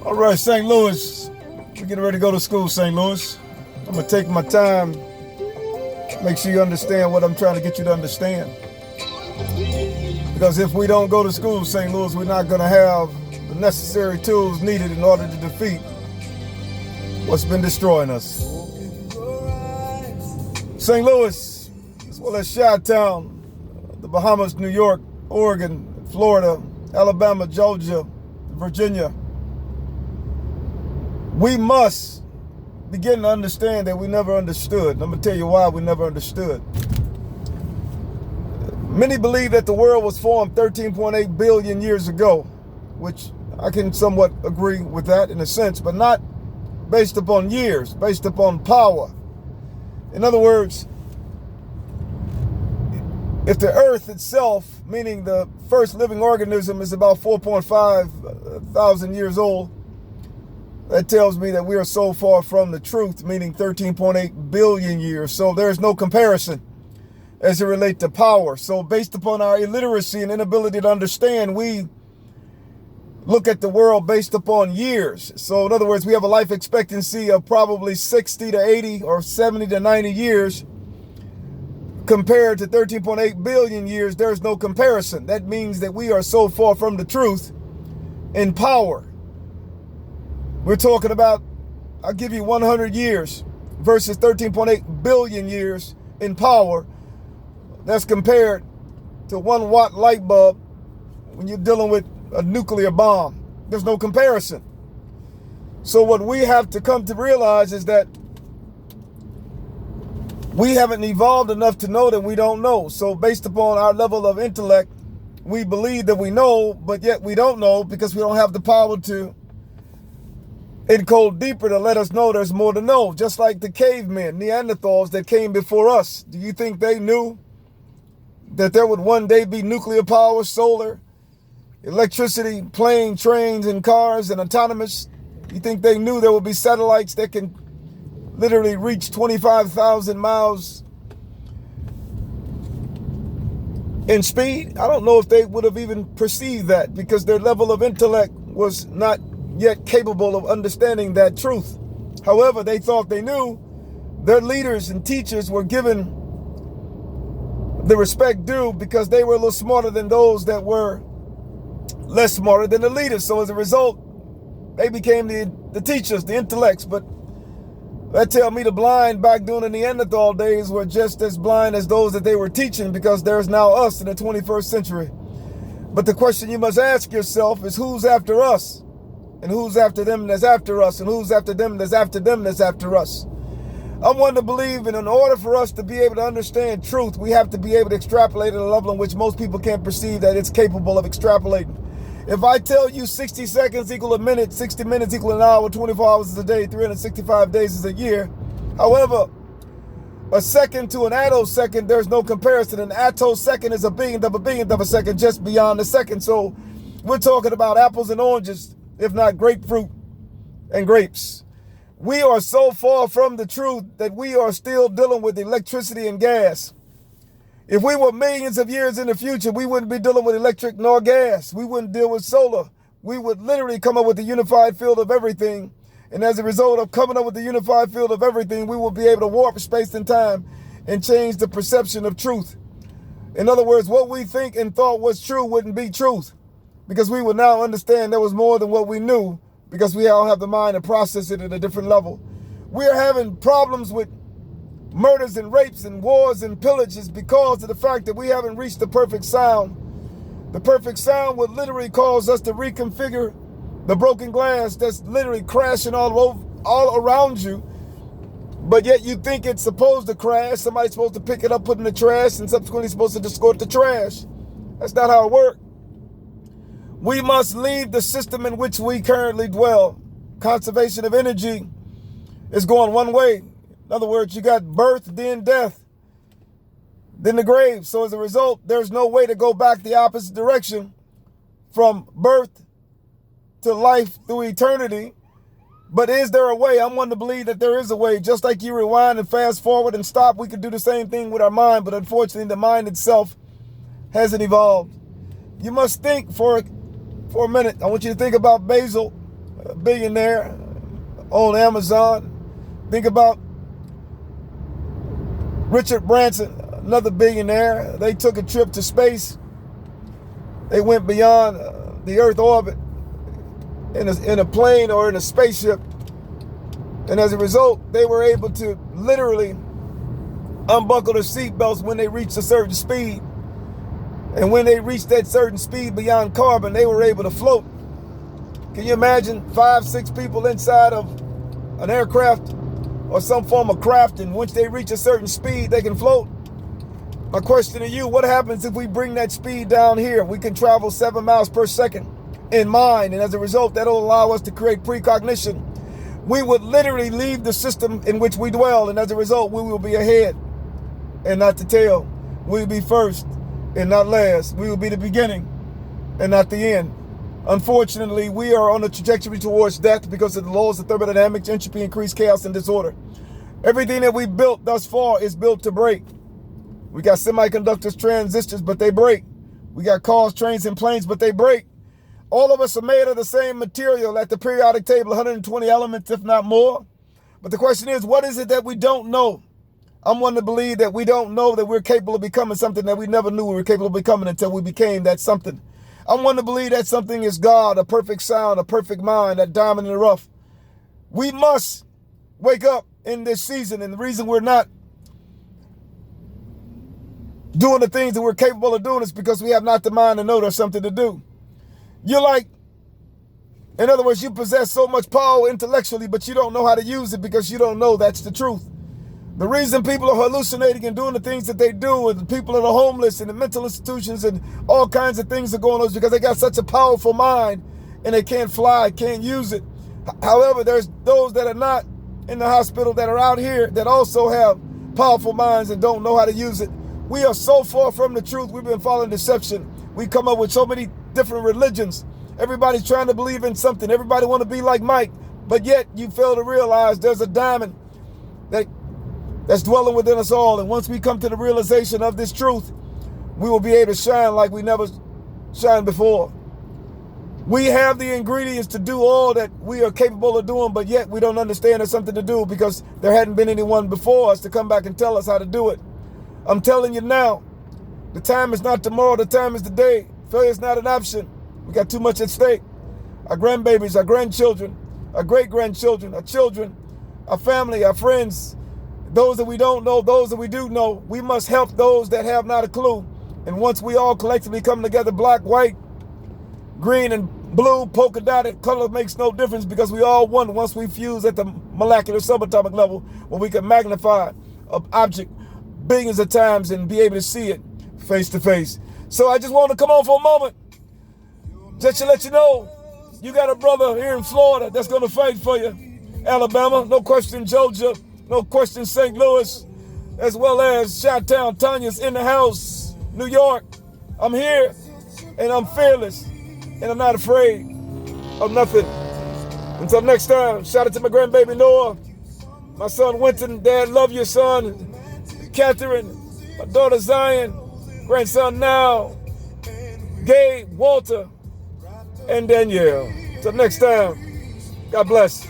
All right, St. Louis. We're getting ready to go to school, St. Louis. I'm going to take my time, make sure you understand what I'm trying to get you to understand. Because if we don't go to school, St. Louis, we're not going to have the necessary tools needed in order to defeat what's been destroying us. St. Louis, as well as Chi-Town, the Bahamas, New York, Oregon, Florida, Alabama, Georgia, Virginia. We must begin to understand that we never understood. And I'm going to tell you why we never understood. Many believe that the world was formed 13.8 billion years ago, which I can somewhat agree with that in a sense, but not based upon years, based upon power. In other words, if the earth itself, meaning the first living organism, is about 4.5 thousand years old, that tells me that we are so far from the truth, meaning 13.8 billion years. So there's no comparison as it relates to power. So based upon our illiteracy and inability to understand, we look at the world based upon years. So in other words, we have a life expectancy of probably 60 to 80 or 70 to 90 years. Compared to 13.8 billion years, there's no comparison. That means that we are so far from the truth in power. We're talking about, I'll give you 100 years versus 13.8 billion years in power. That's compared to 1 watt light bulb when you're dealing with a nuclear bomb. There's no comparison. So what we have to come to realize is that we haven't evolved enough to know that we don't know. So based upon our level of intellect, we believe that we know, but yet we don't know because we don't have the power to encode deeper to let us know there's more to know. Just like the cavemen, Neanderthals that came before us. Do you think they knew that there would one day be nuclear power, solar, electricity, plane, trains, and cars, and autonomous? You think they knew there would be satellites that can literally reach 25,000 miles in speed? I don't know if they would have even perceived that because their level of intellect was not yet capable of understanding that truth. However, they thought they knew. Their leaders and teachers were given the respect due because they were a little smarter than those that were less smarter than the leaders. So as a result, they became the teachers, the intellects. But that tell me the blind back during the Neanderthal days were just as blind as those that they were teaching, because there's now us in the 21st century. But the question you must ask yourself is, who's after us? And who's after them that's after us? And who's after them that's after them that's after us? I'm one to believe, and in order for us to be able to understand truth, we have to be able to extrapolate at a level in which most people can't perceive that it's capable of extrapolating. If I tell you 60 seconds equal a minute, 60 minutes equal an hour, 24 hours is a day, 365 days is a year. However, a second to an attosecond, there's no comparison. An attosecond is a billionth of a second, just beyond a second. So we're talking about apples and oranges, if not grapefruit and grapes. We are so far from the truth that we are still dealing with electricity and gas. If we were millions of years in the future, we wouldn't be dealing with electric nor gas. We wouldn't deal with solar. We would literally come up with a unified field of everything. And as a result of coming up with the unified field of everything, we will be able to warp space and time and change the perception of truth. In other words, what we think and thought was true wouldn't be truth, because we would now understand there was more than what we knew, because we all have the mind to process it at a different level. We're having problems with murders and rapes and wars and pillages because of the fact that we haven't reached the perfect sound. The perfect sound would literally cause us to reconfigure the broken glass that's literally crashing all around you. But yet you think it's supposed to crash. Somebody's supposed to pick it up, put it in the trash, and subsequently supposed to discard the trash. That's not how it works. We must leave the system in which we currently dwell. Conservation of energy is going one way. In other words, you got birth, then death, then the grave. So as a result, there's no way to go back the opposite direction from birth to life through eternity. But is there a way? I'm one to believe that there is a way. Just like you rewind and fast forward and stop, we could do the same thing with our mind. But unfortunately, the mind itself hasn't evolved. You must think for a minute. I want you to think about Basil. a billionaire on Amazon. Think about Richard Branson, another billionaire. They took a trip to space. They went beyond the Earth orbit in a plane or in a spaceship. And as a result, they were able to literally unbuckle their seatbelts when they reached a certain speed. And when they reached that certain speed beyond carbon, they were able to float. Can you imagine 5, 6 people inside of an aircraft or some form of craft, and once they reach a certain speed, they can float? My question to you, what happens if we bring that speed down here? We can travel 7 miles per second in mind, and as a result, that'll allow us to create precognition. We would literally leave the system in which we dwell, and as a result, we will be ahead and not the tail. We will be first and not last. We will be the beginning and not the end. Unfortunately, we are on a trajectory towards death because of the laws of thermodynamics, entropy, increased chaos, and disorder. Everything that we built thus far is built to break. We got semiconductors, transistors, but they break. We got cars, trains, and planes, but they break. All of us are made of the same material at the periodic table, 120 elements, if not more. But the question is, what is it that we don't know? I'm one to believe that we don't know that we're capable of becoming something that we never knew we were capable of becoming until we became that something. I'm one to believe that something is God, a perfect sound, a perfect mind, that diamond in the rough. We must wake up in this season, and the reason we're not doing the things that we're capable of doing is because we have not the mind to know there's something to do. You're like, in other words, you possess so much power intellectually, but you don't know how to use it because you don't know that's the truth. The reason people are hallucinating and doing the things that they do, and the people that are homeless and the mental institutions and all kinds of things are going on, is because they got such a powerful mind and they can't fly, can't use it. However, there's those that are not in the hospital that are out here that also have powerful minds and don't know how to use it. We are so far from the truth. We've been following deception. We come up with so many different religions. Everybody's trying to believe in something. Everybody want to be like Mike, but yet you fail to realize there's a diamond that's dwelling within us all. And once we come to the realization of this truth, we will be able to shine like we never shined before. We have the ingredients to do all that we are capable of doing, but yet we don't understand there's something to do because there hadn't been anyone before us to come back and tell us how to do it. I'm telling you now, the time is not tomorrow, the time is today. Failure is not an option. We got too much at stake. Our grandbabies, our grandchildren, our great-grandchildren, our children, our family, our friends, those that we don't know, those that we do know. We must help those that have not a clue. And once we all collectively come together, black, white, green, and blue, polka dotted, color makes no difference because we all one once we fuse at the molecular subatomic level where we can magnify an object billions of times and be able to see it face to face. So I just want to come on for a moment just to let you know you got a brother here in Florida that's going to fight for you. Alabama, no question Georgia, no question St. Louis, as well as Chi-Town. Tanya's in the house. New York, I'm here and I'm fearless and I'm not afraid of nothing. Until next time, shout out to my grandbaby Noah, my son Winton, Dad, love your son, Catherine, my daughter Zion, grandson Now, Gabe, Walter, and Danielle. Till next time, God bless.